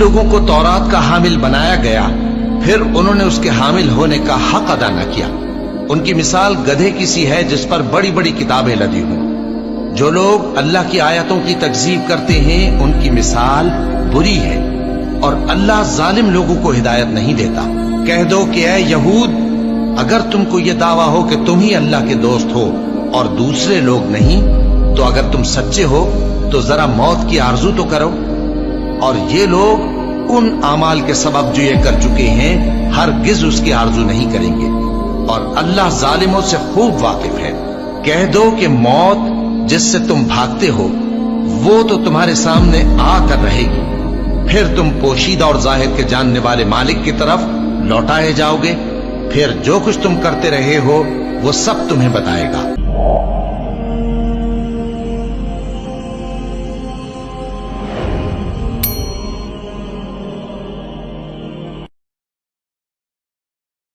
لوگوں کو تورات کا حامل بنایا گیا پھر انہوں نے اس کے حامل ہونے کا حق ادا نہ کیا، ان کی مثال گدھے کی سی ہے جس پر بڑی بڑی کتابیں لدی ہوں۔ جو لوگ اللہ کی آیتوں کی تکذیب کرتے ہیں ان کی مثال بری ہے، اور اللہ ظالم لوگوں کو ہدایت نہیں دیتا۔ کہہ دو کہ اے یہود، اگر تم کو یہ دعویٰ ہو کہ تم ہی اللہ کے دوست ہو اور دوسرے لوگ نہیں، تو اگر تم سچے ہو تو ذرا موت کی آرزو تو کرو۔ اور یہ لوگ ان اعمال کے سبب جو یہ کر چکے ہیں ہرگز اس کی آرزو نہیں کریں گے، اور اللہ ظالموں سے خوب واقف ہے۔ کہہ دو کہ موت جس سے تم بھاگتے ہو وہ تو تمہارے سامنے آ کر رہے گی، پھر تم پوشیدہ اور ظاہر کے جاننے والے مالک کی طرف لوٹائے جاؤ گے، پھر جو کچھ تم کرتے رہے ہو وہ سب تمہیں بتائے گا۔